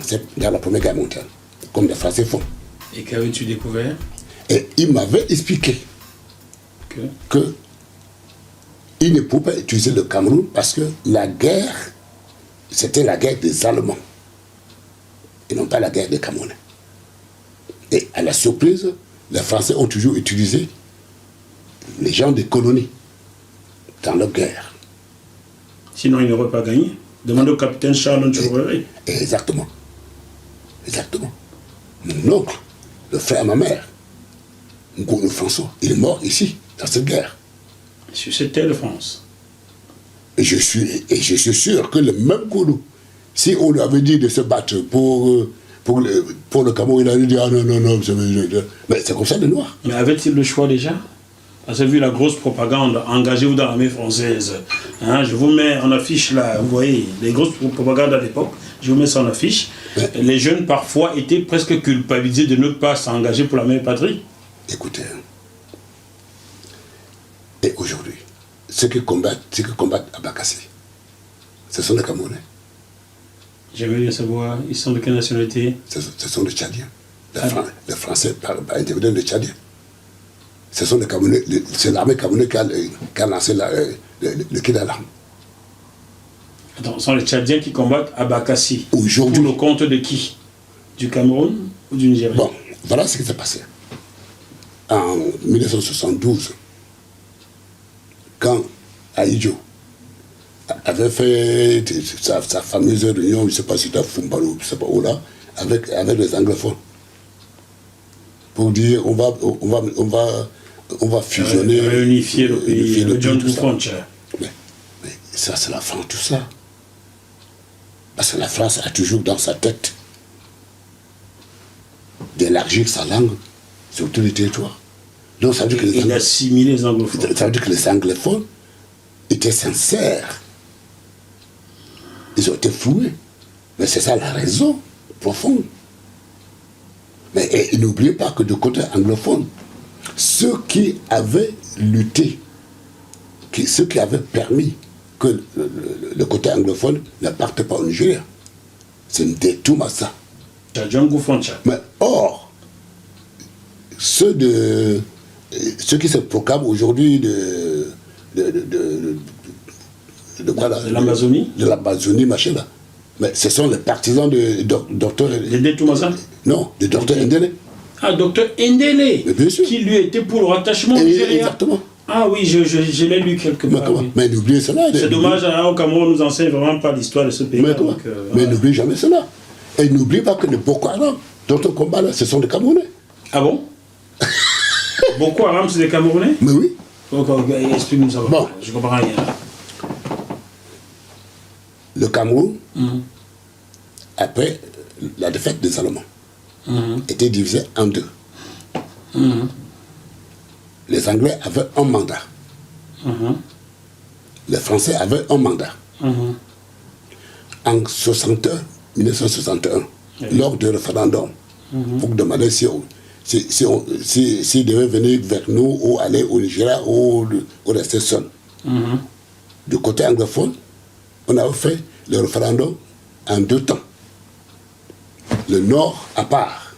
Français dans la Première Guerre mondiale, comme les Français font. Et qu'avais-tu découvert? Et il m'avait expliqué que il ne pouvait pas utiliser le Cameroun parce que la guerre, c'était la guerre des Allemands et non pas la guerre des Camerounais. Et à la surprise, les Français ont toujours utilisé les gens des colonies dans leur guerre. Sinon, ils n'auraient pas gagné. Demandez au capitaine Charles Ntchouréré. Exactement. Exactement. Mon oncle, le frère à ma mère, Ngounou François, il est mort ici, dans cette guerre. Sur cette terre de France. Et je suis sûr que le même Ngounou, si on lui avait dit de se battre pour le Cameroun, il allait dire ah non, mais c'est comme ça les Noirs. Mais avait-il le choix déjà? Parce que vu la grosse propagande, engagez-vous dans l'armée française. Hein, je vous mets en affiche là, vous voyez, les grosses propagandes à l'époque, je vous mets ça en affiche. Mais les jeunes parfois étaient presque culpabilisés de ne pas s'engager pour la même patrie. Écoutez, et aujourd'hui, ceux qui combattent Abakassi, ce sont les Camerounais. J'aimerais bien savoir, ils sont de quelle nationalité? Ce sont les Tchadiens. Les Français par intermédiaire des Tchadiens. Ce sont les Camerounais, c'est l'armée camerounaise qui a lancé le quai d'alarme. Attends, ce sont les Tchadiens qui combattent Abakassi. Aujourd'hui. Pour le compte de qui? Du Cameroun ou du Nigeria? Bon, voilà ce qui s'est passé. En 1972, quand Aïdjo avait fait sa fameuse réunion, je ne sais pas si c'était à Fumbalou, je ne sais pas où là, avec les anglophones, pour dire on va fusionner, réunifier le pays, le John French. Mais ça, c'est la France, tout ça. Parce que la France a toujours dans sa tête d'élargir sa langue sur tous les territoires. Donc, ça veut dire que il a assimilé les anglophones. Ça veut dire que les anglophones étaient sincères. Ils ont été floués. Mais c'est ça la raison profonde. Mais n'oubliez pas que de côté anglophone, ceux qui avaient lutté, ceux qui avaient permis que le côté anglophone ne parte pas au Nigeria, c'est Ndetou Massa. Mais or, ceux qui se proclament aujourd'hui de l'Amazonie? De l'Amazonie, machin là. Mais ce sont les partisans de docteur... De Ndetou Massa? Non, de docteur Ndélé. Ah, docteur Ndélé, bien sûr. Qui lui était pour le rattachement au Nigeria. Exactement. Ah oui, je l'ai lu quelque part. Oui. Mais n'oubliez cela. C'est dommage, au Cameroun, on ne nous enseigne vraiment pas l'histoire de ce pays. Mais n'oubliez jamais cela. Et n'oubliez pas que les Boko Haram, dont on combat là, ce sont des Camerounais. Ah bon? Boko Haram, c'est des Camerounais? Mais oui. Explique-nous ça. Bon. Je comprends rien. Le Cameroun, après la défaite des Allemands, était divisé en deux. Les Anglais avaient un mandat. Les Français avaient un mandat. En 1961, lors du référendum, pour demander s'ils devaient venir vers nous ou aller au Nigeria ou rester seuls. Du côté anglophone, on avait fait le référendum en deux temps. Le nord à part.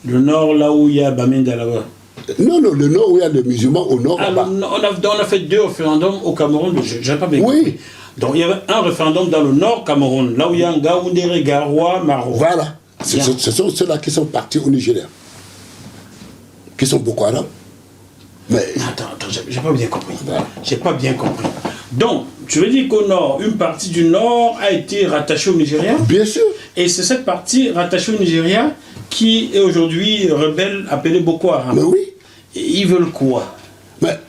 Le nord, là où il y a Bamenda là-bas. Non, le nord où il y a les musulmans, au nord là-bas. On a fait deux référendums au Cameroun, je n'ai pas bien compris. Donc il y avait un référendum dans le nord Cameroun, là où il y a Ngaoundéré, Garoua, Maro. Voilà, ce sont ceux-là qui sont partis au Nigeria, qui sont Boko Haram. Mais... Attends, j'ai pas bien compris. Voilà. J'ai pas bien compris. Donc, tu veux dire qu'au nord, une partie du nord a été rattachée au Nigeria? Bien sûr. Et c'est cette partie rattachée au Nigeria qui est aujourd'hui rebelle appelée Boko Haram. Mais oui. Et ils veulent quoi? Mais,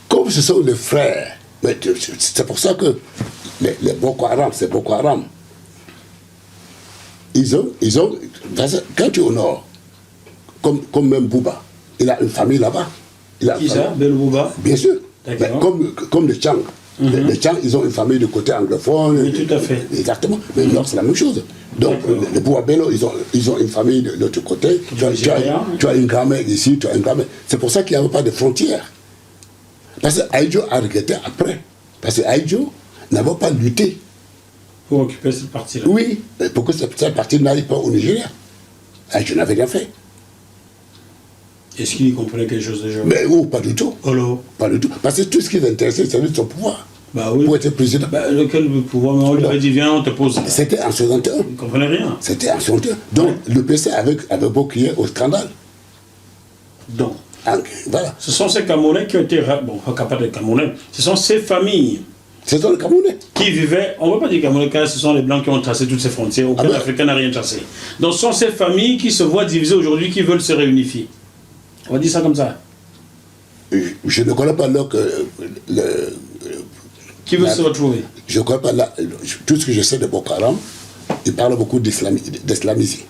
comme ce sont les frères, c'est pour ça que les Boko Haram, c'est Boko Haram. Ils ont, quand tu es au nord, comme même Bouba, il a une famille là-bas. Qui ça, Bel Bouba? Bien sûr. Mais comme les Tchang. Les Tchang, ils ont une famille de côté anglophone. Oui, tout à fait. Exactement. Mais nord, c'est la même chose. Donc, les Bouba Bello, ils ont une famille de l'autre côté. Tu as une grand-mère ici, tu as une grand-mère. C'est pour ça qu'il n'y avait pas de frontières. Parce que Aïdjo a regretté après. Parce que Aïdjo n'avait pas lutté Pour occuper cette partie-là. Oui, mais pour que cette partie n'aille pas au Nigeria. Ah, je n'avais rien fait. Est-ce qu'il y comprenait quelque chose déjà? Mais oh, pas du tout. Oh là. Pas du tout. Parce que tout ce qui l'intéressait, c'était son pouvoir. Bah oui. Pour être président. Bah, lequel pouvoir? Mais on lui avait dit, viens, on te pose. C'était en 61. Il ne comprenait rien. C'était en 61. Donc, le PC avait beau crier au scandale. Donc, voilà. ce sont ces Camerounais qui ont été... Bon, pas des Camerounais. Ce sont ces familles C'est dans le Camerounais. qui vivaient... On ne va pas dire Camerounais, car ce sont les Blancs qui ont tracé toutes ces frontières. Aucun Africain n'a rien tracé. Donc, ce sont ces familles qui se voient divisées aujourd'hui, qui veulent se réunifier. On va dire ça comme ça. Je ne connais pas leur... Qui veut se retrouver? Je ne connais pas tout ce que je sais de Boko Haram, il parle beaucoup d'islamisme. D'islamiser.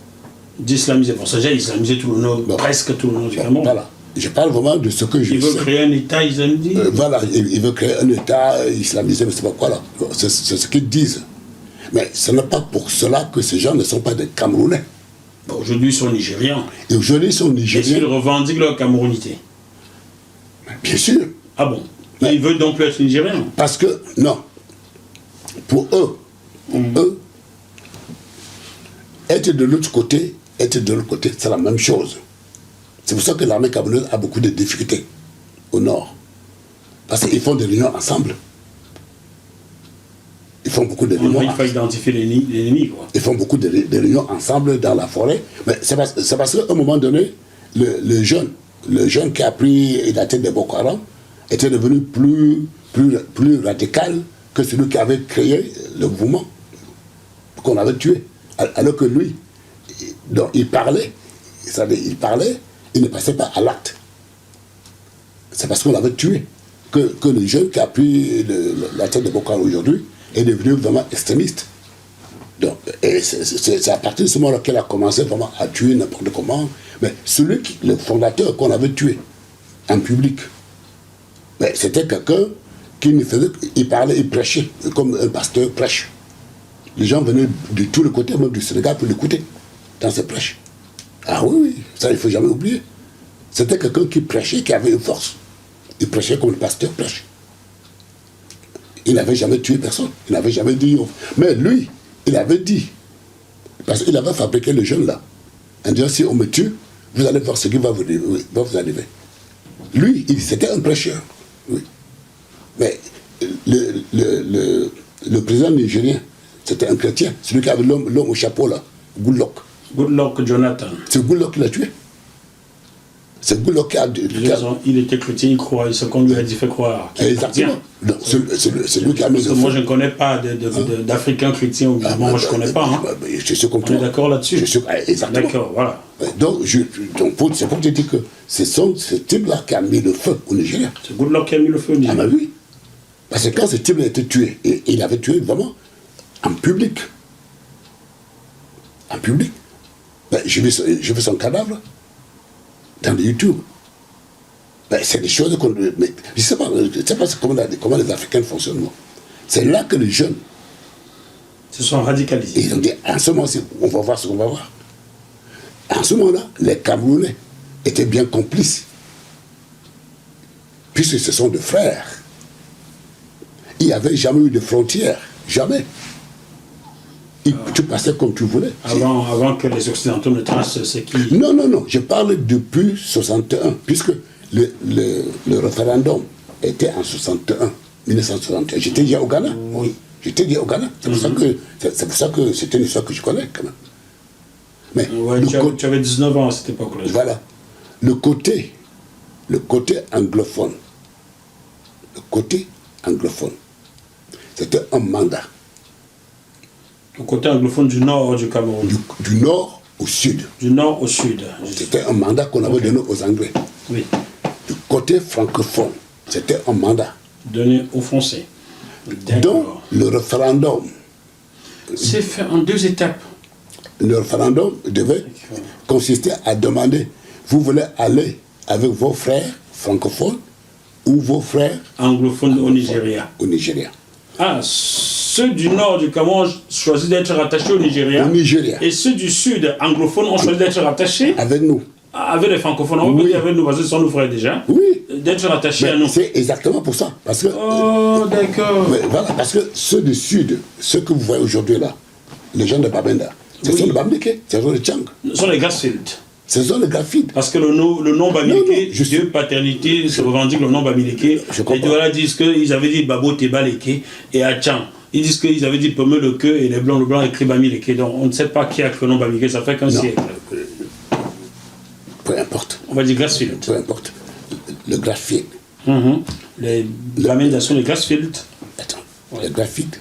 Bon, ça, j'ai islamisé tout le nord, presque tout le nord du Cameroun. Voilà. Je parle vraiment de ce que je sais. Il veut créer un État islamisé. Voilà, il veut créer un État islamisé, mais c'est pas quoi là. C'est ce qu'ils disent. Mais ce n'est pas pour cela que ces gens ne sont pas des Camerounais. Bon, aujourd'hui, ils sont Nigérians. Et aujourd'hui, ils sont Est-ce qu'ils Nigériens. revendiquent leur camerounité? Bien sûr. Ah bon? Mais- Ils veulent donc plus être Nigériens? Parce que, non. Pour eux, être de l'autre côté, c'est la même chose. C'est pour ça que l'armée camerounaise a beaucoup de difficultés au nord. Parce qu'ils font des réunions ensemble. Ils font beaucoup de On réunions. il faut identifier l'ennemi, quoi. Ils font beaucoup de réunions ensemble dans la forêt. Mais c'est parce qu'à un moment donné, le jeune qui a pris la tête de Boko Haram était devenu plus radical que celui qui avait créé le mouvement qu'on avait tué. Alors que lui, donc, il parlait, il ne passait pas à l'acte. C'est parce qu'on l'avait tué que le jeune qui a pris la tête de Boko Haram aujourd'hui est devenu vraiment extrémiste. Donc, et c'est à partir de ce moment-là qu'elle a commencé vraiment à tuer n'importe comment. Mais le fondateur qu'on avait tué en public, mais c'était quelqu'un qui ne faisait, il parlait, il prêchait, comme un pasteur prêche. Les gens venaient de tous les côtés, même du Sénégal, pour l'écouter dans ses prêches. Ah oui, oui, ça il ne faut jamais oublier. C'était quelqu'un qui prêchait, qui avait une force. Il prêchait comme le pasteur prêche. Il n'avait jamais tué personne. Il n'avait jamais dit... Mais lui, il avait dit, parce qu'il avait fabriqué le jeune là, en disant, si on me tue, vous allez voir ce qui va vous arriver. Lui, c'était un prêcheur. Oui. Mais le président nigérien, c'était un chrétien, celui qui avait l'homme au chapeau là, Goodluck. Goodluck Jonathan. C'est Goodluck qui l'a tué. C'est Goodluck qui a... Il était chrétien, il croit, ce qu'on lui a dit fait croire. Exactement. C'est lui qui a mis Parce que moi, je ne connais pas d'Africains chrétiens. Moi, je ne connais pas. Hein. Je suis comme On est d'accord là-dessus. Exactement. D'accord, voilà. Donc, c'est pour te dire que c'est ce type-là qui a mis le feu au Nigeria. C'est Goodluck qui a mis le feu au Nigeria. Ah, bah oui. Parce que quand ce type a été tué, et il avait tué vraiment en public. En public. Ben, j'ai vu son cadavre dans le YouTube. Ben, c'est des choses qu'on... Mais je ne sais pas comment les Africains fonctionnent, moi. C'est là que les jeunes... Se sont radicalisés. Ils ont dit, en ce moment-ci, on va voir ce qu'on va voir. En ce moment-là, les Camerounais étaient bien complices. Puisque ce sont des frères. Il n'y avait jamais eu de frontières. Jamais. Tu passais comme tu voulais. Avant que les Occidentaux ne tracent ce qui... Non, non, non. Je parle depuis 61. Puisque le référendum était en 61, 1961. J'étais déjà au Ghana. Oui. J'étais déjà au Ghana. C'est pour ça que c'était une histoire que je connais quand même. Mais ouais, tu avais 19 ans à cette époque-là. Voilà. Le côté anglophone. Le côté anglophone. C'était un mandat. Le côté anglophone du nord du Cameroun. Du nord au sud. Du nord au sud. C'était un mandat qu'on avait donné aux Anglais. Oui. Du côté francophone, c'était un mandat. Donné aux Français. Donc, le référendum. C'est fait en 2 étapes. Le référendum devait consister à demander, vous voulez aller avec vos frères francophones ou vos frères anglophones au Nigeria. Au Nigeria. Ah, ceux du nord du Cameroun ont choisi d'être rattachés au Nigeria. Au Nigeria. Et ceux du sud anglophones ont choisi d'être rattachés avec nous. Avec les francophones, on peut dire avec nous, parce que ce sont nos frères déjà. Oui. D'être attachés à nous. C'est exactement pour ça. Parce que, Oh, d'accord. voilà, parce que ceux du Sud, ceux que vous voyez aujourd'hui là, les gens de Babenda, ce sont les Bamileke, ce sont les Tchang. Ce sont les Grassfield. Ce sont les graphites. Parce que le nom Bamileke, je Dieu paternité se revendique le nom Bamileke. Les Douala disent qu'ils avaient dit Babo Tebaleke et Achang. Ils disent qu'ils avaient dit Peme le queue et les blancs, le blanc écrit Bamileke. Donc on ne sait pas qui a le nom Bamileke, ça fait qu'un siècle. Peu importe. On va dire Grassfield. Peu importe. Le graphite. Les Bamenda sont les Grassfield. Attends, le graphite,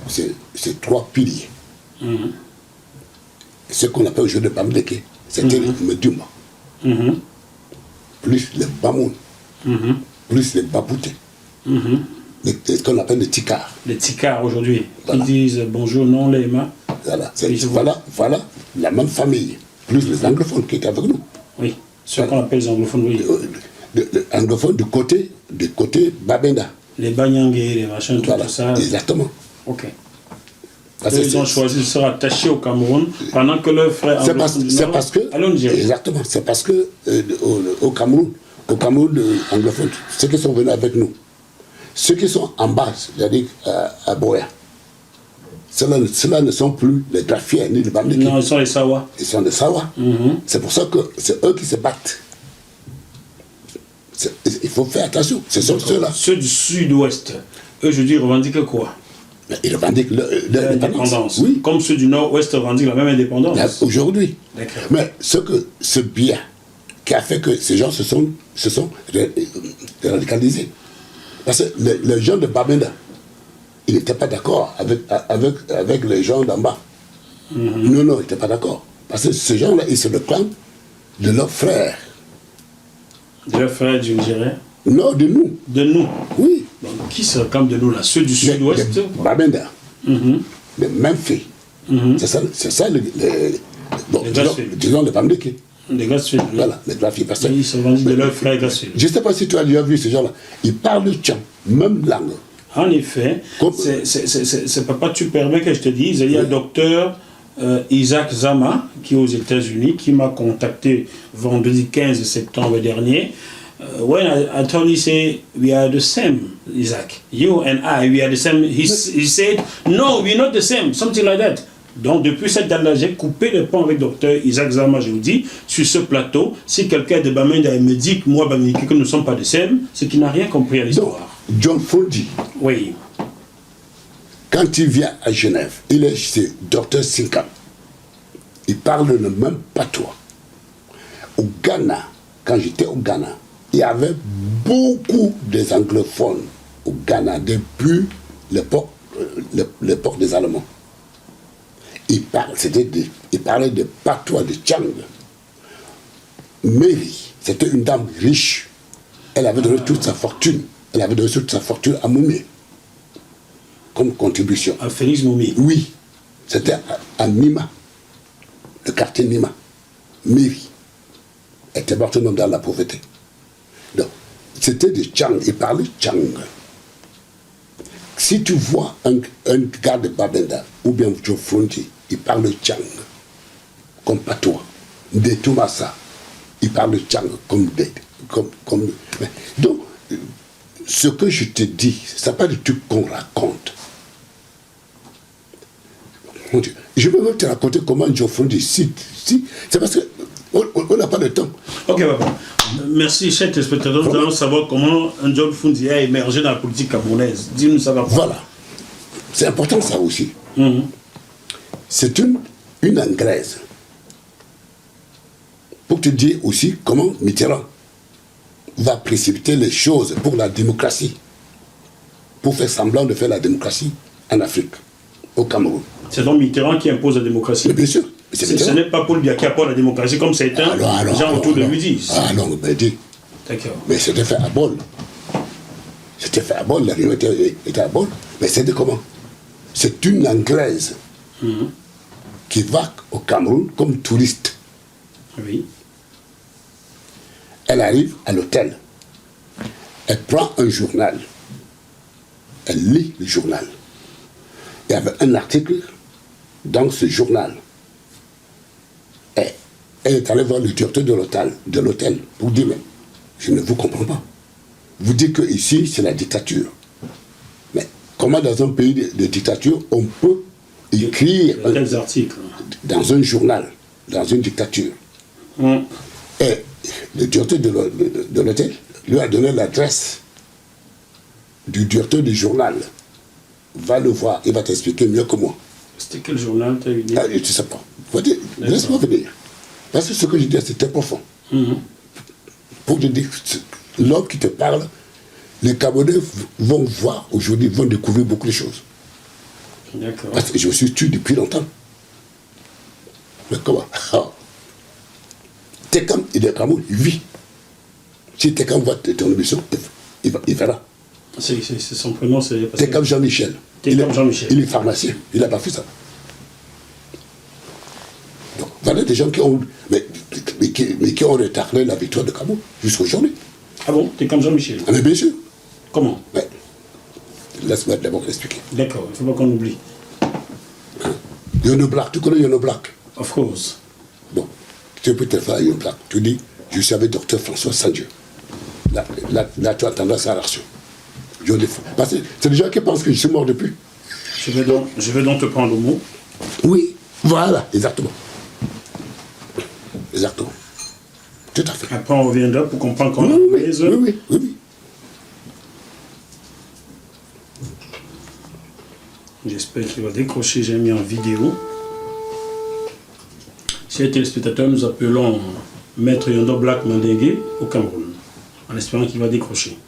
c'est 3 piliers. Ce qu'on appelle aujourd'hui le Bamileke, c'était le Meduma. Plus le Bamoun. Plus les Babouté. Ce qu'on appelle les Tikars. Les Tikars aujourd'hui. Voilà. Ils disent bonjour, non, les mains. Voilà, voilà la même famille. Plus les anglophones qui étaient avec nous. Oui, ceux qu'on appelle les anglophones, oui. Les anglophones du côté Babenda. Les Banyangé, les machins, tout, Voilà, tout ça. exactement. Ok. Parce Ils ont choisi de se rattacher au Cameroun pendant que leurs frères anglophones du Nord allaient en Nigeria. Exactement, c'est parce que au Cameroun anglophone, ceux qui sont venus avec nous, ceux qui sont en bas, c'est-à-dire à Boya, ceux-là ne sont plus les graphiers ni les Bamileke. Non, ils sont les Sawa. Ils sont des Sawa. C'est pour ça que c'est eux qui se battent. Il faut faire attention, ce sont ceux-là. Ceux du sud-ouest, eux, je dis, revendiquent quoi? Ils revendiquent l'indépendance. Oui. Comme ceux du nord-ouest revendiquent la même indépendance. Aujourd'hui. D'accord. Mais ce biais qui a fait que ces gens se sont radicalisés. Parce que les gens de Babenda, ils n'étaient pas d'accord avec les gens d'en bas. Non, ils n'étaient pas d'accord. Parce que ces gens-là, ils se réclament de leurs frères. De leurs frères du Nigeria? Non, de nous. De nous? Oui. Donc, qui se réclament de nous là? Ceux du sud-ouest? Babenda. Les mêmes filles. C'est ça disons les Bamileke. Les Grassfield. Voilà, les graphies. Ils se revendiquent de leurs frères Grassfield. Je ne sais pas si tu as déjà vu ces gens-là. Ils parlent le tchang, même langue. En effet, c'est papa, tu permets que je te dise, il y a le docteur Isaac Zama, qui est aux États-Unis, qui m'a contacté vendredi 15 septembre dernier. When I told him, say, we are the same, Isaac. You and I, we are the same. He said, no, we're not the same, something like that. Donc, depuis cette date-là, j'ai coupé le pont avec docteur Isaac Zama, je vous dis, sur ce plateau. Si quelqu'un de Bamenda me dit que moi, Bamileke, que nous ne sommes pas de sème, c'est qu'il n'a rien compris à l'histoire. John Fondi, oui. Quand il vient à Genève, il est chez docteur Sinkam. Il parle le même patois. Au Ghana, quand j'étais au Ghana, il y avait beaucoup des anglophones au Ghana depuis l'époque des Allemands. Il parlait de patois de Tchang. Mary, c'était une dame riche. Elle avait donné toute sa fortune. Elle avait donné toute sa fortune à Moumé comme contribution. À Félix Moumé? Oui. C'était à Nima, le quartier Nima. Mary était morte même dans la pauvreté. Donc, c'était de Tchang. Il parlait Tchang. Si tu vois un gars de Babenda ou bien Joe Frontier, il parle Tchang comme patois. De Toumassa, il parle Tchang comme. Donc, ce que je te dis, ce n'est pas du tout qu'on raconte. Mon Dieu, je peux même te raconter comment Joe Frontier cite. C'est parce qu'on n'a pas de temps. Ok, papa. Merci, chers téléspectateurs. Nous allons savoir comment un John Fondi a émergé dans la politique camerounaise. Dis-nous ça va. Voilà. C'est important ça aussi. C'est une Anglaise. Pour te dire aussi comment Mitterrand va précipiter les choses pour la démocratie. Pour faire semblant de faire la démocratie en Afrique, au Cameroun. C'est donc Mitterrand qui impose la démocratie. Mais bien sûr. Ce n'est pas Paul Biya qui apporte la démocratie comme certains gens autour de lui disent. Ah non, ben dis. D'accord. Mais c'était fait à Bol. C'était fait à Bol, la réunion était à Bol. Mais c'était comment? C'est une Anglaise qui va au Cameroun comme touriste. Oui. Elle arrive à l'hôtel. Elle prend un journal. Elle lit le journal. Il y avait un article dans ce journal. Et Elle est allée voir le directeur de l'hôtel pour dire, mais je ne vous comprends pas. Vous dites que ici c'est la dictature. Mais comment dans un pays de dictature on peut écrire Quels articles? dans un journal, dans une dictature? Et le directeur de l'hôtel lui a donné l'adresse du directeur du journal. Va le voir, il va t'expliquer mieux que moi. C'était quel journal tu as eu? Ah, je ne sais pas. Laisse-moi venir. Parce que ce que je dis, c'est très profond. Pour te dire, l'homme qui te parle, les Camerounais vont voir aujourd'hui, vont découvrir beaucoup de choses. D'accord. Parce que je me suis tué depuis longtemps. Mais comment? Tekam, il est Cameroun, il vit. Si Tekam voit ton émission, il verra. C'est son prénom, c'est... Tekam Jean-Michel. Tekam Jean-Michel. Il est pharmacien, il n'a pas fait ça. Donc, voilà des gens qui ont, mais qui ont retardé la victoire de Cameroun jusqu'aujourd'hui. Ah bon? Tekam Jean-Michel? Ah mais bien sûr. Comment? Mais, laisse-moi d'abord expliquer. D'accord, il ne faut pas qu'on oublie. Yono Black, tu connais Yono Black? Of course. Bon, tu peux te faire Yono Black. Tu dis, je suis avec docteur François Sandieu. Là, tu attendras sa réaction. Parce que c'est des gens qui pensent que je suis mort depuis. Je vais donc te prendre au mot. Oui, voilà, exactement. Exactement. Tout à fait. Après, on reviendra pour comprendre comment oui. J'espère qu'il va décrocher. J'ai mis en vidéo. Chers téléspectateurs, nous appelons Maître Yondo Black Mandingue au Cameroun, en espérant qu'il va décrocher.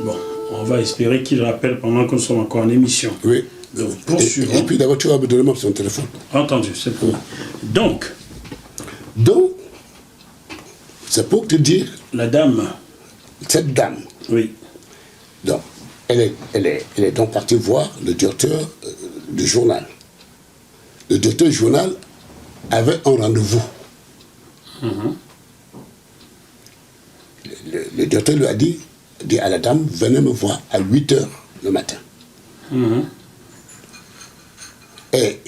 Bon, on va espérer qu'il rappelle pendant que nous sommes encore en émission. Oui. Donc, poursuivons. Et puis d'abord, tu vas me donner son téléphone. Entendu, c'est pour. Donc, c'est pour te dire. la dame. Cette dame. Oui. Donc, elle est donc partie voir le directeur du journal. Le directeur du journal avait un rendez-vous. Le directeur lui a dit à la dame, venez me voir à 8h le matin. Et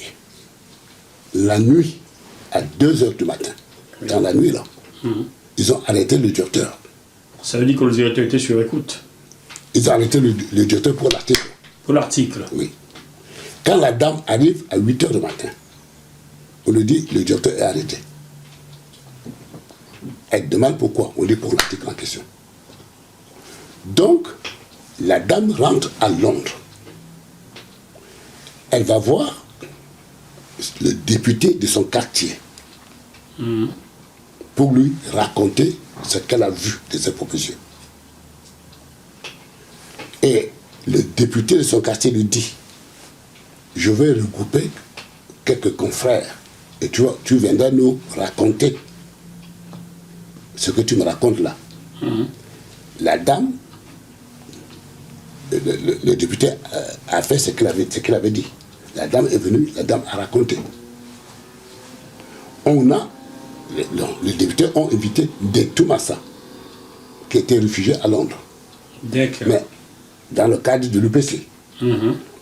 la nuit, à 2h du matin, dans la nuit là, ils ont arrêté le directeur. Ça veut dire que le directeur était sur écoute. Ils ont arrêté le directeur pour l'article. Pour l'article. Oui. Quand la dame arrive à 8h du matin, on lui dit le directeur est arrêté. Elle demande pourquoi. On dit pour l'article en question. Donc, la dame rentre à Londres. Elle va voir le député de son quartier pour lui raconter ce qu'elle a vu de ses propositions. Et le député de son quartier lui dit, je vais regrouper quelques confrères et tu viendras nous raconter ce que tu me racontes là. La dame, le député a fait ce qu'il avait dit. La dame est venue, la dame a raconté. Les députés ont invité des Toumassa, qui étaient réfugiés à Londres. D'accord. Mais dans le cadre de l'UPC.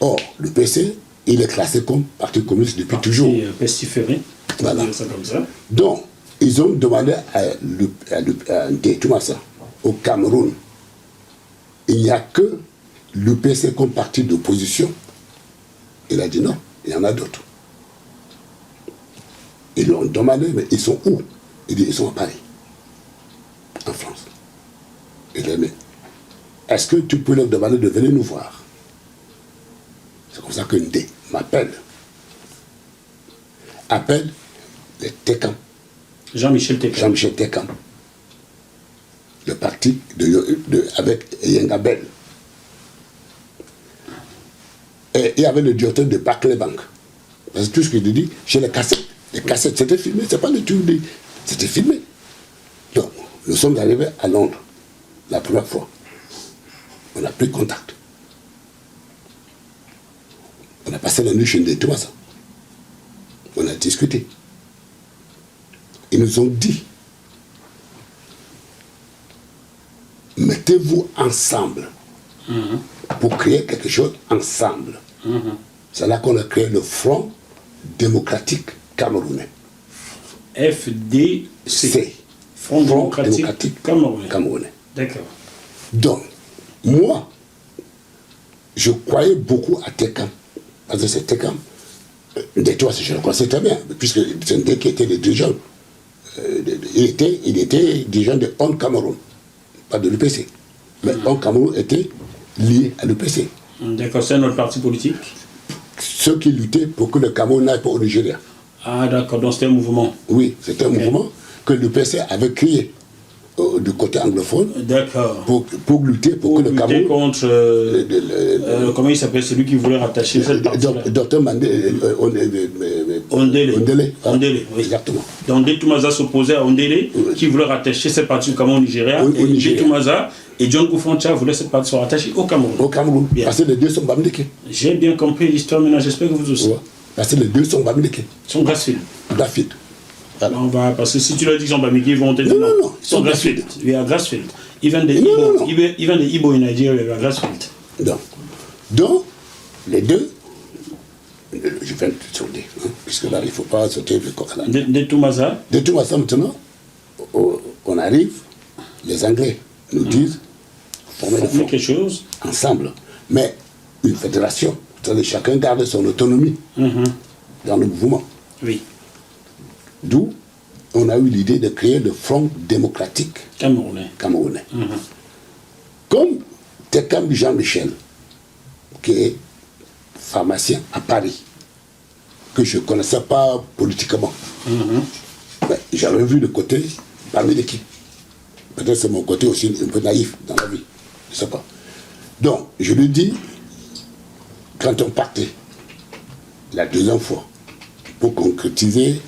Or, l'UPC, il est classé comme parti communiste depuis toujours. Pestiféré. Voilà. Ça comme ça. Donc, ils ont demandé à des Toumassa, au Cameroun, il n'y a que l'UPC comme parti d'opposition. Il a dit non, il y en a d'autres. Ils l'ont demandé, mais ils sont où? Il dit, ils sont à Paris, en France. Il dit, mais est-ce que tu peux leur demander de venir nous voir? C'est comme ça que Ndé m'appelle. Appelle les Tekam. Jean-Michel Tekam. Jean-Michel Tekam. Le parti avec Yengabel. Et il y avait le directeur de Barclay Bank. Parce que tout ce qu'il dit, chez les cassettes, c'était filmé, c'est pas le tout dit, c'était filmé. Donc, nous sommes arrivés à Londres, la première fois. On a pris contact. On a passé la nuit chez des Thomas. On a discuté. ils nous ont dit, mettez-vous ensemble pour créer quelque chose ensemble. C'est là qu'on a créé le Front démocratique camerounais. FDC. C'est Front démocratique camerounais. D'accord. Donc, moi, je croyais beaucoup à Tekam. Parce que c'est Tekam. Ndetouma, je le connaissais très bien, puisque c'est Ndé qui était le dirigeant. Il était dirigeant de On Cameroun, pas de l'UPC. Mais On Cameroun était lié à l'UPC. D'accord, c'est notre parti politique. Ceux qui luttaient pour que le Cameroun n'aille pas au Nigeria. Ah d'accord, donc c'était un mouvement. Oui, c'était un mouvement que l'UPC avait créé du côté anglophone. D'accord. Pour lutter pour que le Cameroun... contre... comment il s'appelle, celui qui voulait rattacher cette partie-là. Dr Ondele, oui. Exactement. Donc Ndetouma s'opposait à Ondele, qui voulait rattacher cette partie au Cameroun au Nigeria. Et Ndetouma et John Kufuor voulaient cette partie soit rattachée au Cameroun. Au Cameroun, bien. Parce que les deux sont bamileke. J'ai bien compris l'histoire, maintenant j'espère que vous aussi. Ouais. Parce que les deux sont bamileke. Ils sont Grassfield. Grassfield. Voilà. On va, parce que si tu leur dis qu'ils sont bamileke, ils vont te dire non. Ils sont Grassfield. Oui, à Grassfield. Ils viennent de Igbo. Ils viennent de Igbo en Nigeria, à Grassfield. Donc, les deux, je viens de te sauter, puisque là, il ne faut pas sauter le coq à l'âne. Ndetouma maintenant, on arrive, les Anglais nous disent, former quelque chose ensemble. Mais une fédération, c'est-à-dire chacun garde son autonomie dans le mouvement. Oui. D'où on a eu l'idée de créer le Front démocratique camerounais. Comme Tekam Jean-Michel, qui est pharmacien à Paris, que je ne connaissais pas politiquement. Mais j'avais vu le côté parmi l'équipe. Peut-être c'est mon côté aussi un peu naïf dans la vie. Je ne sais pas. Donc, je lui dis, quand on partait, la deuxième fois, pour concrétiser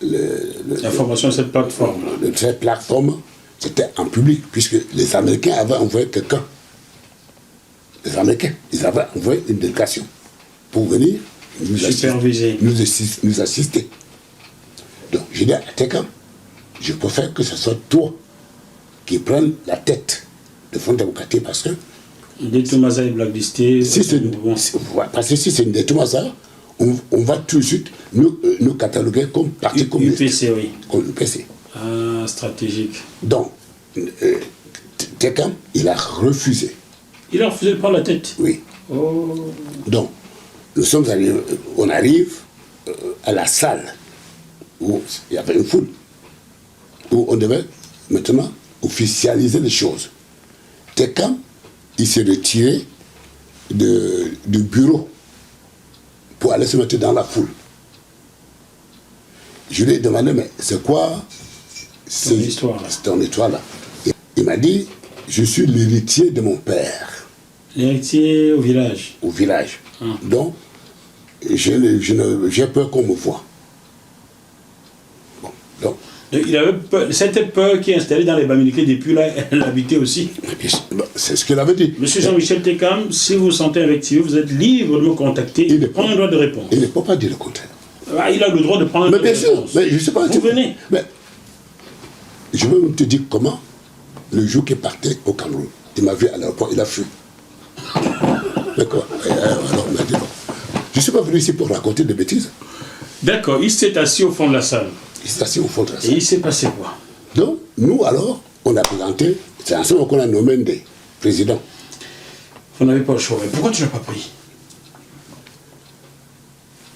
la formation de cette plateforme. Cette plateforme, c'était en public, puisque les Américains avaient envoyé quelqu'un. Les Américains, ils avaient envoyé une délégation pour venir nous assister. Donc, j'ai dit à Tekam, je préfère que ce soit toi qui prennes la tête de Front démocratique parce que... Ndetouma est blacklisté. Parce que si c'est Ndetouma, on va tout de suite nous cataloguer comme parti communiste. UPC, oui. Comme UPC. Ah, stratégique. Donc, Tekam, il a refusé. Il a refusé de prendre la tête. Oui. Oh. Donc, on arrive à la salle où il y avait une foule, où on devait maintenant officialiser les choses. Tekam, il s'est retiré du bureau pour aller se mettre dans la foule. Je lui ai demandé, mais c'est quoi ton histoire là? Il m'a dit, je suis l'héritier de mon père. L'héritier au village? Au village. Donc, j'ai peur qu'on me voie. Bon, donc, il avait peur, cette peur qui est installée dans les Bamileke depuis là, elle habitait aussi. C'est ce qu'il avait dit. Monsieur Jean-Michel Tekam, si vous vous sentez invectivé, vous êtes libre de me contacter. Il prend le droit de répondre. Il ne peut pas dire le contraire. Ah, il a le droit de prendre mais bien sûr, mais je ne sais pas. Vous venez. Mais je veux même te dire comment, le jour qu'il partait au Cameroun, il m'a vu à l'aéroport, il a fui. D'accord. Alors, il m'a dit non. Je ne suis pas venu ici pour raconter des bêtises. D'accord, il s'est assis au fond de la salle. Il s'est assis au fond de la salle. Et il s'est passé quoi? Donc, nous alors, on a présenté, c'est en ce moment qu'on a nommé des présidents. Vous n'avez pas le choix. Mais pourquoi tu n'as pas pris?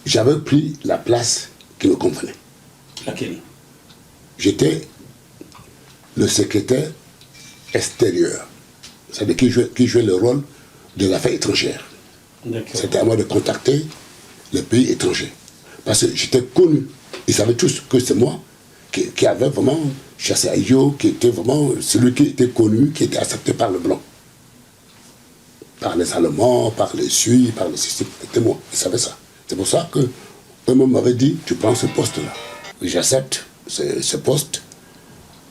J'avais pris la place qui me convenait. Laquelle? J'étais le secrétaire extérieur. C'est-à-dire qui jouait le rôle de l'affaire étrangère. C'était à moi de contacter les pays étrangers. Parce que j'étais connu. Ils savaient tous que c'est moi qui avait vraiment chassé Ayo, qui était vraiment celui qui était connu, qui était accepté par le blanc. Par les Allemands, par les Suisses, par les systèmes. C'était moi. Ils savaient ça. C'est pour ça qu'eux-mêmes m'avaient dit, tu prends ce poste-là. J'accepte ce poste.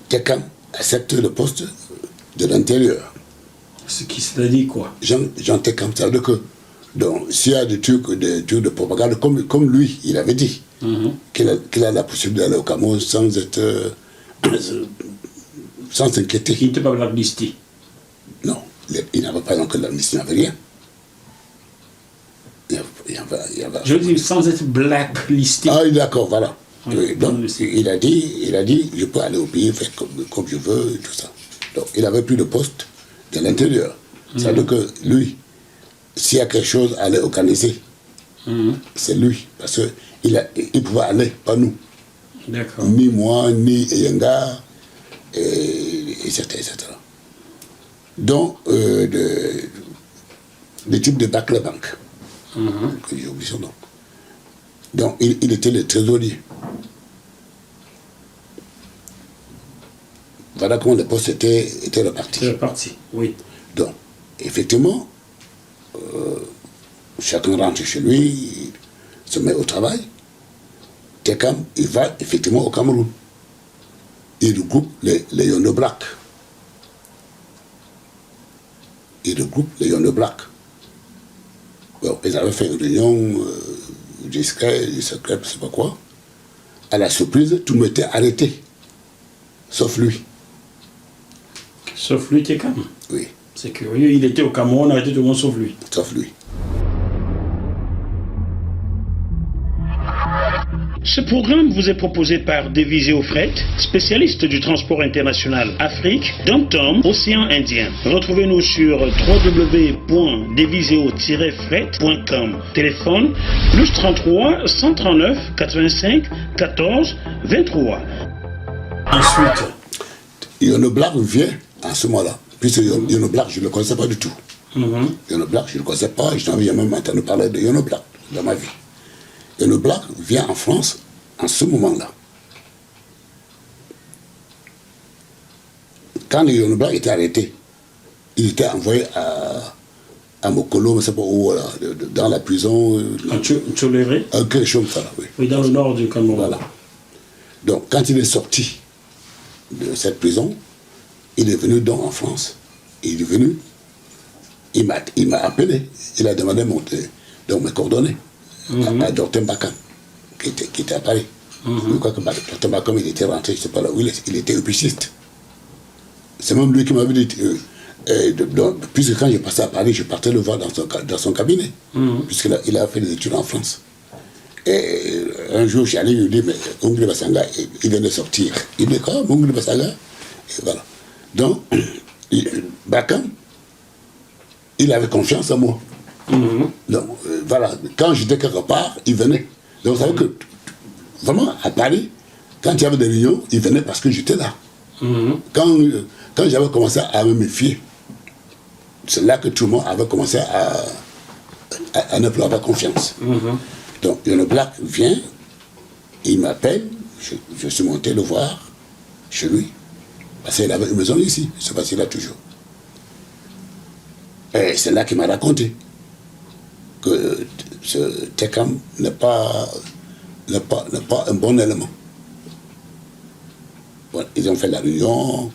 Quelqu'un accepte le poste de l'intérieur. Ce qui c'est-à-dire quoi? Jean Tekam, ça veut dire que, donc, s'il y a des trucs de propagande, comme lui, il avait dit, qu'il a la possibilité d'aller au Cameroun sans s'inquiéter. Il n'était pas blacklisté. Non, il n'avait pas donc l'amnistie, il n'avait rien. Je veux dire, sans être blacklisté. Ah, d'accord, voilà. Oui, donc, il a dit, je peux aller au pays, faire comme je veux, et tout ça. Donc, il n'avait plus de poste de l'intérieur. C'est-à-dire que lui, s'il y a quelque chose à aller organiser, c'est lui. Parce qu'il pouvait aller, pas nous. D'accord. Ni moi, ni Yenga, etc., etc. Donc, le type de Barclays Bank, que j'ai oublié son nom. Donc, il était le trésorier. Voilà comment les postes étaient répartis. C'est réparti, oui. Donc, effectivement, chacun rentre chez lui, il se met au travail. Tekam, il va effectivement au Cameroun. Il regroupe les Yono Black. Il regroupe les Yono Black. Bon, ils avaient fait une réunion discrète, je ne sais pas quoi. À la surprise, tout le monde était arrêté. Sauf lui. Sauf lui, Tekam. Oui. C'est curieux, il était au Cameroun, arrêté tout le monde sauf lui. Sauf lui. Ce programme vous est proposé par Deviseo Fret, spécialiste du transport international Afrique, Dom-Tom, Océan Indien. Retrouvez-nous sur www.deviseo-fret.com. Téléphone +33 139 85 14 23. Ensuite, Yono Black vient à ce moment-là. Puisque Yono Black, je ne le connaissais pas du tout. Yono Black, je ne le connaissais pas. Je n'avais jamais entendu parler de Yono Black dans ma vie. Yono Black vient en France en ce moment-là. Quand le Yono Black était arrêté, il était envoyé à Mokolo, je ne sais pas où, là, dans la prison. à Tcholéré, quelque chose comme ça, oui. oui, dans le nord du Cameroun. Voilà. Donc, quand il est sorti de cette prison, il est venu donc en France. Il est venu, il m'a appelé, il a demandé donc mes coordonnées à Dr Mbakam, qui était à Paris. Je crois que Dr Mbakam, il était rentré, je ne sais pas là où il était épiciste. C'est même lui qui m'avait dit, puisque quand je passais à Paris, je partais le voir dans son cabinet, puisqu'il a fait des études en France. Et un jour, je suis allé lui dire, mais Ongri Basanga, il vient de sortir. Il dit, quoi, Ongri Basanga? Et voilà. Donc, Bakam, il avait confiance en moi. Donc, voilà, quand j'étais quelque part, il venait. Donc, vous savez que, vraiment, à Paris, quand il y avait des réunions, il venait parce que j'étais là. Quand j'avais commencé à me méfier, c'est là que tout le monde avait commencé à ne plus avoir confiance. Donc, Yono Black vient, il m'appelle, je suis monté le voir chez lui, parce qu'il avait une maison ici, je ne sais pas s'il a toujours. Et c'est là qu'il m'a raconté que ce Tekam n'est pas un bon élément. Bon, ils ont fait la réunion,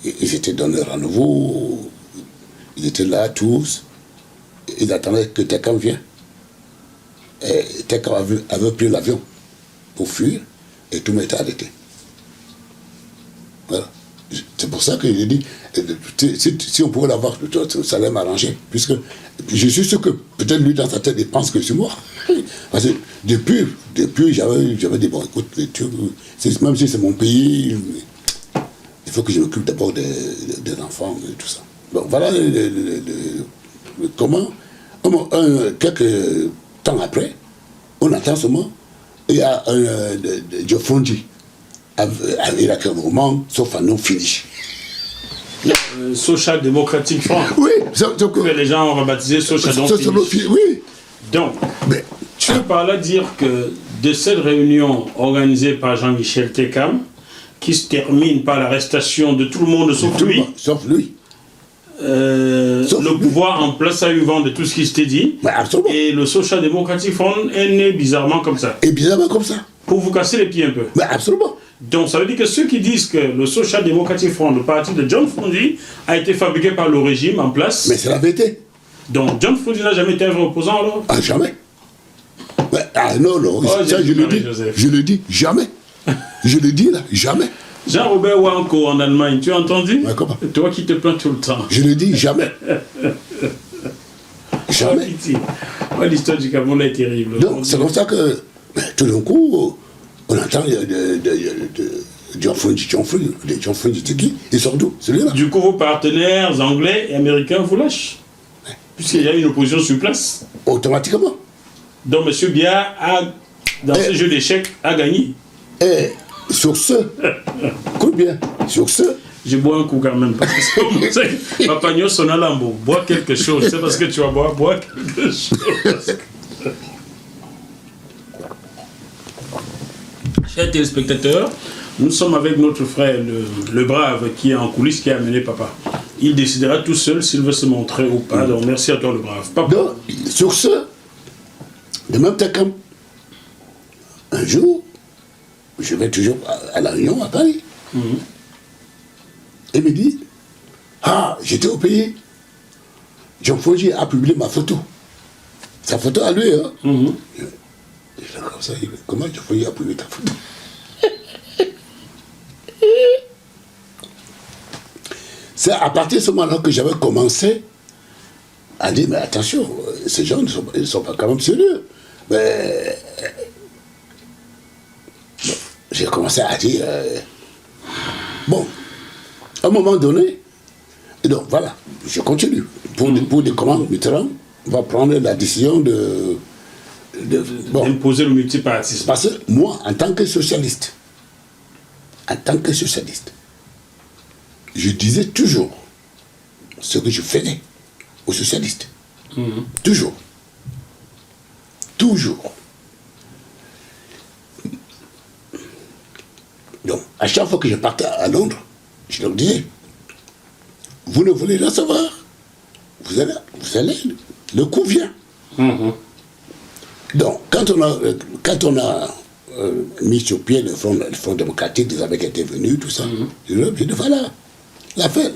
ils s'étaient donné rendez-vous, ils étaient là tous. Ils attendaient que Tekam vienne. Et Tekam avait pris l'avion pour fuir et tout m'était arrêté. Voilà. C'est pour ça que j'ai dit, si on pouvait l'avoir, ça allait m'arranger. Puisque je suis sûr que peut-être lui, dans sa tête, il pense que c'est moi. Parce que depuis j'avais dit, bon, écoute, même si c'est mon pays, il faut que je m'occupe d'abord des enfants et tout ça. Bon, voilà comment, quelques temps après, on entend seulement, il y a un Geoffrondi, il a créé un roman, sauf un nom finish. Social Democratic Front. Oui, que les gens ont rebaptisé Social Democratic Front. Oui. Donc, tu veux par là dire que de cette réunion organisée par Jean-Michel Tekam, qui se termine par l'arrestation de tout le monde sauf lui, le pouvoir en place à vent de tout ce qui s'était dit, et le Social Democratic Front est né bizarrement comme ça. Et bizarrement comme ça. Pour vous casser les pieds un peu. Mais absolument. Donc ça veut dire que ceux qui disent que le Social Democratic Front, le parti de John Frondi, a été fabriqué par le régime en place. Mais c'est la vérité. Donc John Frondi n'a jamais été un vrai opposant alors? Ah, jamais. Non, ça je le dis jamais. Je le dis là, jamais. Jean-Robert Wanko en Allemagne, tu as entendu? Ouais, comment? Toi qui te plains tout le temps. Je le dis jamais. Jamais. L'histoire du Cameroun est terrible. Donc, c'est comme ça que, tout d'un coup, on entend John Tiki, ils sortent d'où? Celui-là. Du coup, vos partenaires anglais et américains vous lâchent. Puisqu'il y a une opposition sur place. Automatiquement. Donc, M. Biya, dans ce jeu d'échecs, a gagné. Et sur ce, écoute bien, sur ce, je bois un coup quand même, parce que Papa Nyo Sonalambo, bois quelque chose, c'est parce que tu vas boire quelque chose. Chers téléspectateurs, nous sommes avec notre frère, le brave, qui est en coulisses, qui a amené Papa. Il décidera tout seul s'il veut se montrer ou pas, donc merci à toi le brave. Papa. Donc, sur ce, de même temps un jour, je vais toujours à la Réunion, à Paris. Il me dit, j'étais au pays. John Fonji a publié ma photo. Sa photo à lui, hein. Je dis comme ça, comment John Fonji a publié ta photo? C'est à partir de ce moment-là que j'avais commencé à dire, mais attention, ces gens ne sont pas quand même sérieux. Mais j'ai commencé à dire, bon, à un moment donné, et donc voilà, je continue. Pour dire comment Mitterrand va prendre la décision d'imposer le multipartisme. Parce que moi, en tant que socialiste, je disais toujours ce que je faisais aux socialistes. Toujours. Donc, à chaque fois que je partais à Londres, je leur disais, vous ne voulez rien savoir. Vous allez, le coup vient. Donc, quand on a mis sur pied le Front démocratique, les Américains étaient venus, tout ça, je leur ai dit, voilà, l'affaire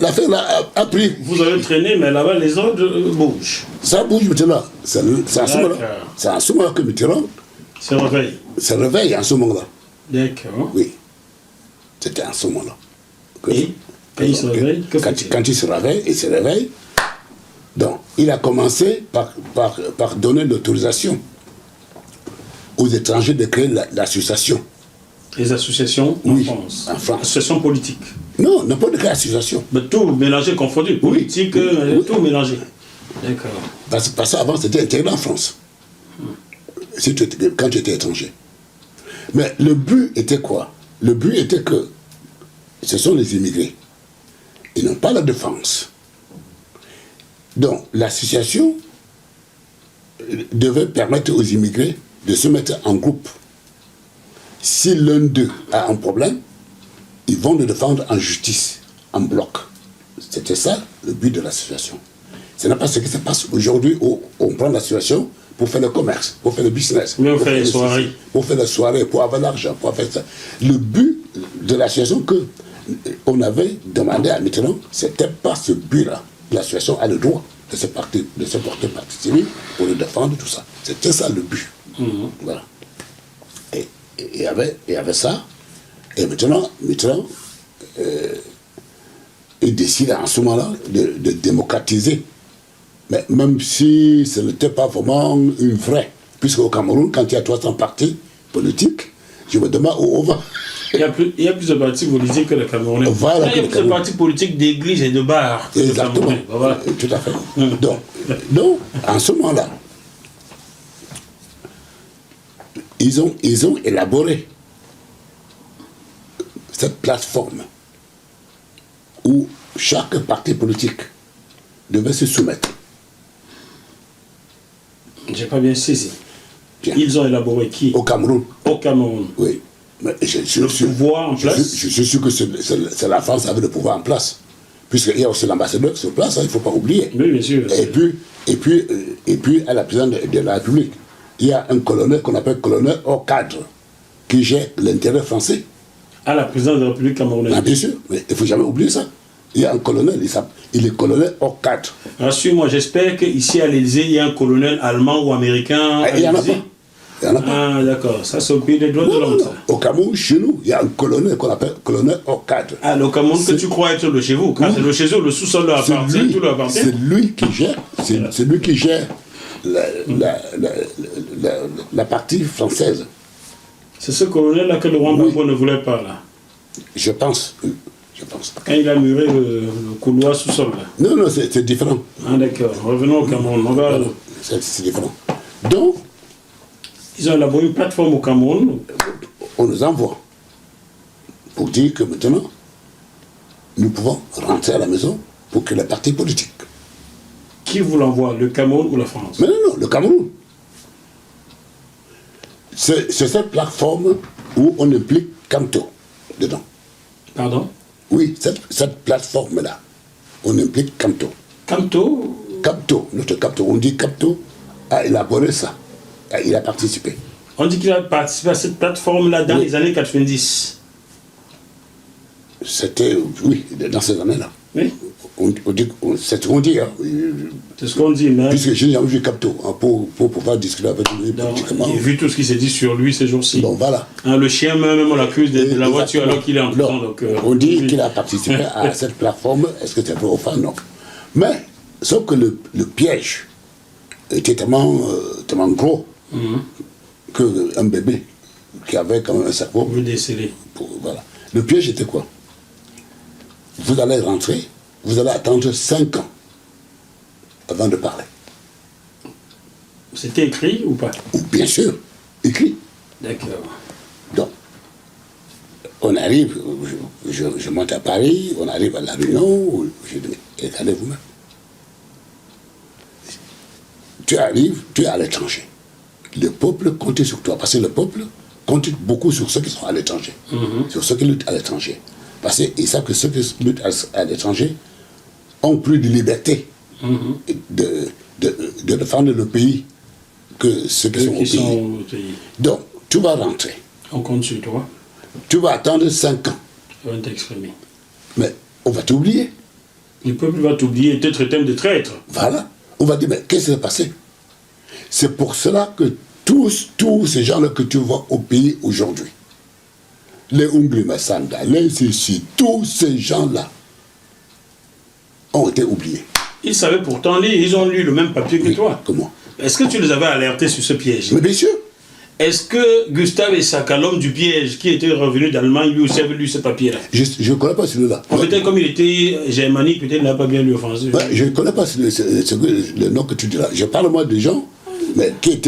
a pris. Vous avez traîné, mais là-bas, les ordres bougent. Ça bouge maintenant. C'est à ce moment-là que Mitterrand se réveille en ce moment-là. D'accord. Oui. C'était en ce moment-là. Et quand il se réveille, quand il se réveille, donc il a commencé par donner l'autorisation aux étrangers de créer l'association. Les associations en France. Associations politiques. Non, n'importe quelle association. Mais tout mélangé, confondu. Politique, tout mélangé. D'accord. Parce que avant, c'était intégré en France. Quand tu étais étranger. Mais le but était quoi? Le but était que ce sont les immigrés. Ils n'ont pas la défense. Donc, l'association devait permettre aux immigrés de se mettre en groupe. Si l'un d'eux a un problème, ils vont le défendre en justice, en bloc. C'était ça le but de l'association. Ce n'est pas ce qui se passe aujourd'hui où on prend l'association pour faire le commerce, pour faire le business. Pour faire les soirées. Pour faire les soirées, pour avoir l'argent, pour faire ça. Le but de l'association qu'on avait demandé à Mitterrand, c'était pas ce but-là. L'association a le droit de se porter partie civile pour le défendre, tout ça. C'était ça le but. Voilà. Et il y avait ça. Et maintenant, Mitterrand, il décide en ce moment-là de démocratiser. Mais même si ce n'était pas vraiment une vraie, puisque au Cameroun, quand il y a 300 partis politiques, je me demande où on va. Il y a plus de partis politiques que le Camerounais. Voilà, il y a plus de partis politiques d'église et de bars. Exactement. Voilà. Tout à fait. Donc, en ce moment-là, ils ont élaboré cette plateforme où chaque parti politique devait se soumettre. J'ai pas bien saisi. Bien. Ils ont élaboré qui? Au Cameroun. Au Cameroun. Oui. Mais le pouvoir en place. Je suis sûr que c'est la France qui avait le pouvoir en place. Puisqu'il y a aussi l'ambassadeur sur place, il ne faut pas oublier. Oui, bien sûr. Et puis, à la présidente de la République, il y a un colonel qu'on appelle colonel hors cadre, qui gère l'intérêt français. À la présidence de la République camerounaise. Ah, bien sûr, mais il ne faut jamais oublier ça. Il y a un colonel, il est colonel hors cadre. Rassure-moi, j'espère qu'ici à l'Élysée, il y a un colonel allemand ou américain. Il n'y en a pas. Il n'y en a pas. Ah, d'accord. Ça, c'est au pays des droits de l'homme, ça. Au Cameroun, chez nous, il y a un colonel qu'on appelle colonel hors cadre. Ah, le Cameroun que tu crois être le chez vous. Car c'est le chez eux, le sous-sol leur appartient, tout leur appartient. C'est lui qui gère, c'est lui qui gère la partie française. C'est ce colonel-là que le roi Gbagbo ne voulait pas, là. Je pense. Quand il a muré le couloir sous-sol, là. Non, non, c'est différent. Ah, d'accord. Revenons au Cameroun. On va... C'est différent. Donc, ils ont élaboré une plateforme au Cameroun. On nous envoie pour dire que maintenant, nous pouvons rentrer à la maison pour que les partis politiques. Qui vous l'envoie, le Cameroun ou la France? Mais non, le Cameroun. C'est cette plateforme où on implique Camto dedans. Pardon? Oui, cette plateforme-là, on implique Camto. Camto? Camto, notre Camto, on dit Camto a élaboré ça. Il a participé. On dit qu'il a participé à cette plateforme-là dans les années 90. C'était, oui, dans ces années-là. Oui. C'est ce qu'on dit. Hein. C'est ce qu'on dit, mais... Puisque j'ai jamais vu Camto, hein, pour pouvoir discuter avec lui politiquement. J'ai vu tout ce qui s'est dit sur lui ces jours-ci. Bon, voilà. Hein, le chien même, on l'accuse de la voiture alors qu'il est en prison. Donc, on dit qu'il a participé à cette plateforme. Est-ce que c'est vrai ou pas? Non. Mais, sauf que le piège était tellement gros qu'un bébé qui avait quand même un cerveau. Vous déceler. Voilà. Le piège était quoi? Vous allez rentrer, vous allez attendre 5 ans avant de parler. C'était écrit ou pas? Bien sûr, écrit. D'accord. Donc, on arrive, je monte à Paris, on arrive à la Réunion, je dis, regardez vous-même. Tu arrives, tu es à l'étranger. Le peuple compte sur toi, parce que le peuple compte beaucoup sur ceux qui sont à l'étranger, sur ceux qui luttent à l'étranger. Parce qu'ils savent que ceux qui luttent à l'étranger ont plus de liberté de défendre le pays que ceux qui sont au pays. Donc, tu vas rentrer. On compte sur toi. Tu vas attendre 5 ans. On va t'exprimer. Mais on va t'oublier. Le peuple va t'oublier et te traiter de traître. Voilà. On va dire, mais qu'est-ce qui s'est passé? C'est pour cela que tous ces gens-là que tu vois au pays aujourd'hui, les Ungli Massanda, les Sissi, tous ces gens-là ont été oubliés. Ils savaient pourtant lire, ils ont lu le même papier que toi. Comment? Est-ce que tu les avais alertés sur ce piège? Mais bien sûr. Est-ce que Gustave Essaka, l'homme du piège, qui était revenu d'Allemagne, lui aussi avait lu ce papier-là? Je ne connais pas celui-là. Peut-être comme il était germanique, peut-être il n'a pas bien lu le français. Ouais, je ne connais pas le nom que tu dis là. Je parle moi des gens mais qui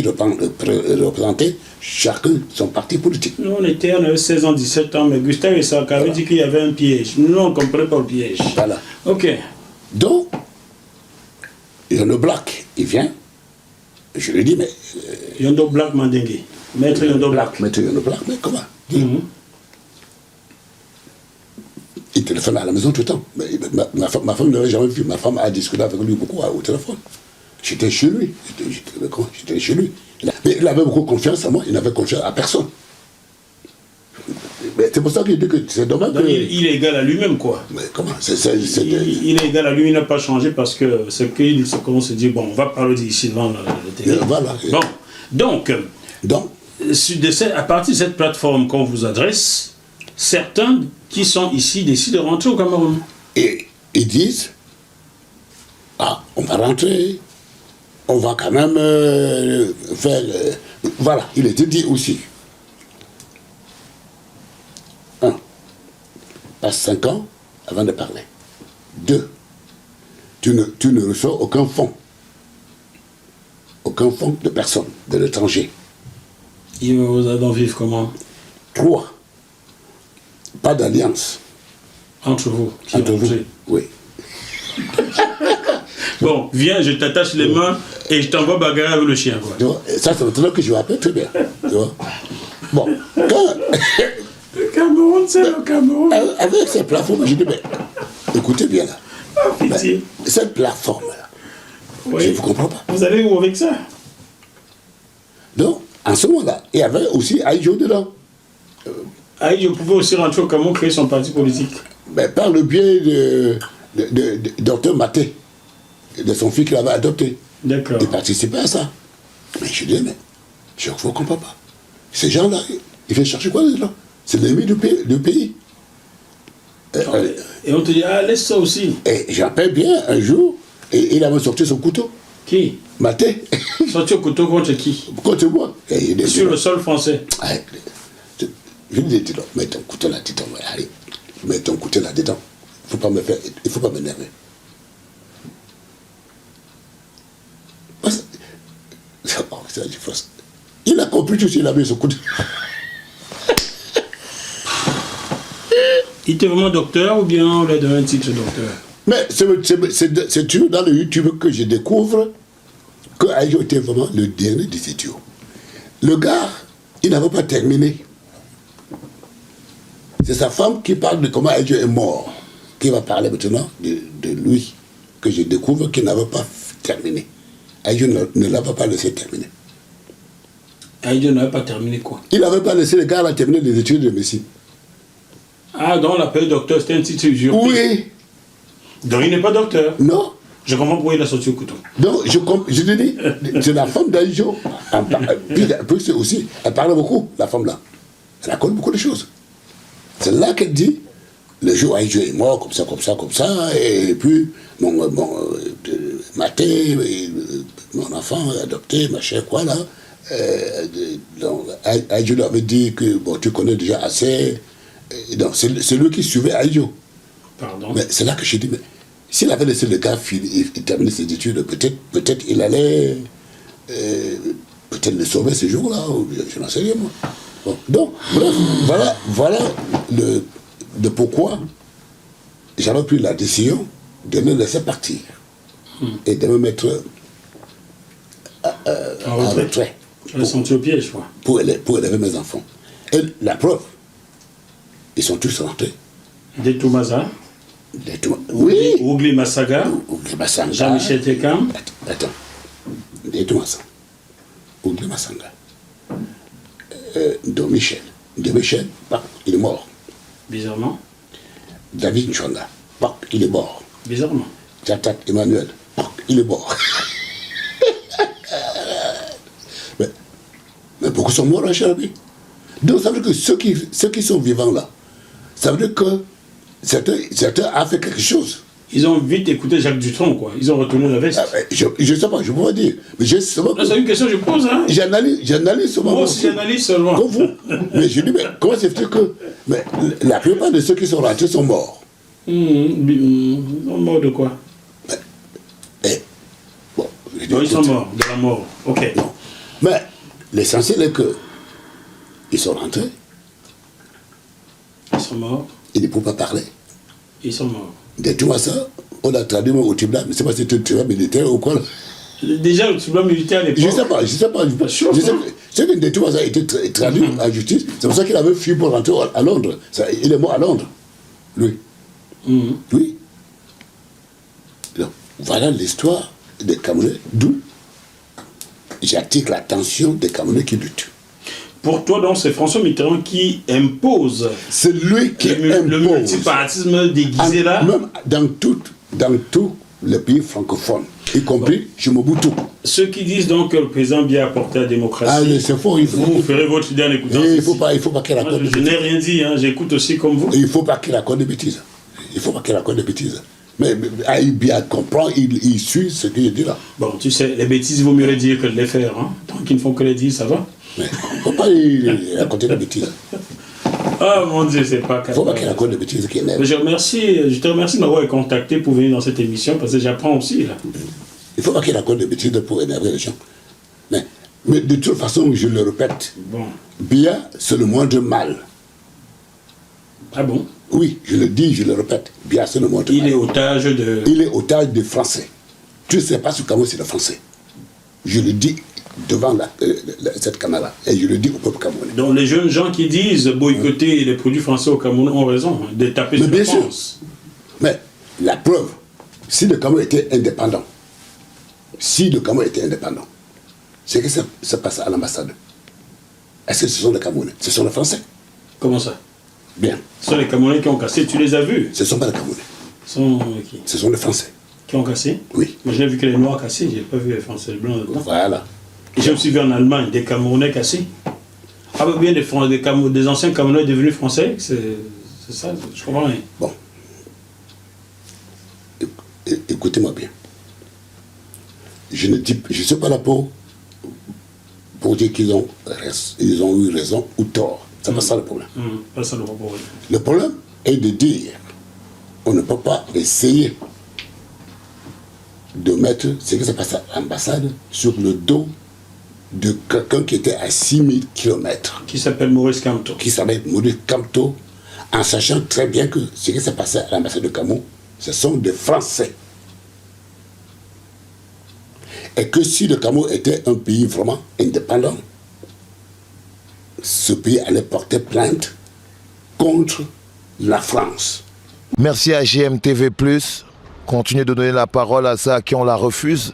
représentaient chacun son parti politique. Nous, on avait 16 ans, 17 ans, mais Gustave Essaka avait dit qu'il y avait un piège. Nous, on ne comprenait pas le piège. Voilà. Ok. Donc, Yondo Black, il vient. Je lui dis, mais... Yondo Black Mandingue. Maître Yondo Black. Maître Yondo Black, mais comment? Il téléphone à la maison tout le temps. Mais ma femme ne l'avait jamais vu. Ma femme a discuté avec lui beaucoup au téléphone. J'étais chez lui. J'étais chez lui. Mais il avait beaucoup confiance en moi. Il n'avait confiance à personne. Mais c'est pour ça qu'il dit que c'est dommage. Donc, il est égal à lui-même, quoi. Mais comment il est égal à lui, il n'a pas changé parce que c'est qu'on se dit, bon, on va parler d'ici dans le télé. Voilà. Bon, donc, à partir de cette plateforme qu'on vous adresse, certains qui sont ici décident de rentrer au Cameroun. Et ils disent, on va rentrer, on va quand même faire... voilà, il était dit aussi. 1. Passe 5 ans avant de parler. 2. Tu ne reçois aucun fonds. Aucun fonds de personne, de l'étranger. Il vous a donc vivre comment? 3. Pas d'alliance. Entre vous. Entre vous, oui. Bon, viens, je t'attache les mains et je t'envoie bagarrer avec le chien. Quoi. Tu vois, ça, c'est maintenant que je rappelle très bien. Tu vois. Bon, quand... Le Cameroun, c'est le Cameroun. Avec cette plateforme, je dis, mais écoutez bien là. Pitié. Cette plateforme-là, oui. je ne vous comprends pas. Vous allez où avec ça? Donc, en ce moment-là, il y avait aussi Aïdjo dedans. Aïdjo pouvait aussi rentrer au Cameroun, créer son parti politique. Mais par le biais de Dr Maté, de son fils qu'il avait adopté. D'accord. Il participait à ça. Mais je dis, mais je ne comprends pas. Ces gens-là, ils viennent chercher quoi là? C'est l'ennemi du pays. Et on te dit, ah, laisse ça aussi. Et j'appelle bien un jour, et il avait sorti son couteau. Qui? Maté. Sorti au couteau contre qui? Contre moi. Sur le sol français. Je lui ai dit, non, mets ton couteau là-dedans. Allez, mets ton couteau là-dedans. Il ne faut pas m'énerver. Il a compris tout, il a mis son couteau. Il était vraiment docteur ou bien on lui a donné un titre docteur? Mais c'est toujours dans le YouTube que je découvre que Aïdjo était vraiment le dernier des idiots. Le gars, il n'avait pas terminé. C'est sa femme qui parle de comment Aïdjo est mort, qui va parler maintenant de lui, que je découvre qu'il n'avait pas terminé. Aïdjo ne l'avait pas laissé terminer. Aïdjo n'avait pas terminé quoi? Il n'avait pas laissé le gars à terminer les études de médecine. Ah, donc l'appel docteur, c'était un titre usurpé. Oui. Donc il n'est pas docteur. Non. Je comprends pourquoi il a sorti au couteau. Donc, je te dis, c'est la femme d'Aïdjo. Puis aussi, elle parle beaucoup, la femme là. Elle raconte beaucoup de choses. C'est là qu'elle dit, le jour où Aïdjo est mort, comme ça, et puis, Maté, mon enfant adopté, machin, quoi là. Aïdjo lui avait dit que, bon, tu connais déjà assez. Donc, c'est lui qui suivait Aïdjo. Pardon. Mais c'est là que je dis, mais s'il avait laissé le gars terminer ses études, peut-être il allait peut-être le sauver ce jour-là, je n'en sais rien moi. Bon, donc, bref, voilà le pourquoi j'avais pris la décision de le laisser partir et de me mettre en retrait. Tu l'as senti au piège, quoi. Pour élever mes enfants. Et la preuve, ils sont tous rentrés. Des Toumaza. Oui. Ougli Massaga. Jean-Michel Tekam. Attends. Des Toumaza. Ougli Massaga. De Michel, il est mort. Bizarrement. David Nchonga, il est mort. Bizarrement. Tatat Emmanuel, il est mort. mais beaucoup sont morts, cher ami. Donc ça veut dire que ceux qui sont vivants là, ça veut dire que certains ont fait quelque chose. Ils ont vite écouté Jacques Dutronc, quoi. Ils ont retourné la veste. Je ne sais pas, je peux pas dire. Mais c'est une question que je pose, hein. J'analyse seulement. Moi aussi, j'analyse seulement. Comme vous. Mais je dis, mais comment c'est fait que la plupart de ceux qui sont rentrés sont morts? Morts de quoi? Bon, ils sont morts, de la mort. Ok. Non. Mais l'essentiel est que ils sont rentrés. Ils sont morts. Ils ne peuvent pas parler. Ils sont morts. De tout ça, on a traduit au tribunal, mais je ne sais pas si c'était un tribunal militaire ou quoi. Déjà, le tribunal militaire à l'époque. Je ne sais pas. Je sais que de tout ça a été traduit en justice. C'est pour ça qu'il avait fui pour rentrer à Londres. Il est mort à Londres, lui. Oui. Donc, voilà l'histoire des Camerounais, d'où j'attire l'attention des Camerounais qui luttent. Pour toi, donc, c'est François Mitterrand qui impose. C'est lui qui impose. Le multipartisme déguisé là. Même dans tous les pays francophones, y compris chez Mobutu. Ceux qui disent donc que le président Biya a apporté la démocratie. Ah, mais c'est faux. Vous ferez votre idée en écoutant. Il ne faut pas qu'il raconte. Je n'ai rien dit, hein, j'écoute aussi comme vous. Il ne faut pas qu'il raconte des bêtises. Il ne faut pas qu'il raconte des bêtises. Mais Biya comprend, il suit ce qu'il dit là. Bon, tu sais, les bêtises, il vaut mieux les dire que de les faire. Hein. Tant qu'ils ne font que les dire, ça va. Mais il ne faut pas raconter des bêtises. Ah mon Dieu, c'est pas capable. Il ne faut pas qu'il raconte des bêtises qui énervent. Je te remercie de m'avoir contacté pour venir dans cette émission parce que j'apprends aussi là. Il ne faut pas qu'il raconte des bêtises pour énerver les gens. Mais de toute façon, je le répète, Biya, c'est le moindre mal. Ah bon? Oui, je le dis, je le répète. Biya, c'est le moindre mal. Il est otage de... Il est otage des Français. Tu ne sais pas ce Cameroun, c'est le Français. Je le dis devant cette caméra. Et je le dis au peuple camerounais. Donc les jeunes gens qui disent boycotter les produits français au Cameroun ont raison de taper sur la France. Mais la preuve, si le Cameroun était indépendant, c'est que ça passe à l'ambassade. Est-ce que ce sont les Camerounais? Ce sont les Français. Comment ça? Bien. Ce sont les Camerounais qui ont cassé, tu les as vus? Ce ne sont pas les Camerounais. Qui? Ce sont les Français. Qui ont cassé? Oui. Moi je n'ai vu que les Noirs cassés, je n'ai pas vu les Français, les Blancs dedans. Voilà. J'ai aussi vu en Allemagne des Camerounais cassés. Ah bien des anciens Camerounais devenus français, c'est ça, je comprends rien. Bon. Écoutez-moi bien. Je ne suis pas là pour dire qu'ils ont eu raison ou tort. C'est pas ça le problème. Pas ça le problème. Le problème est de dire on ne peut pas essayer de mettre ce qui s'est passé à l'ambassade sur le dos de quelqu'un qui était à 6000 km. Qui s'appelle Maurice Kamto. Qui s'appelle Maurice Kamto, en sachant très bien que ce qui s'est passé à l'ambassade de Cameroun, ce sont des Français. Et que si le Cameroun était un pays vraiment indépendant, ce pays allait porter plainte contre la France. Merci à GMTV+. Continuez de donner la parole à ceux à qui on la refuse.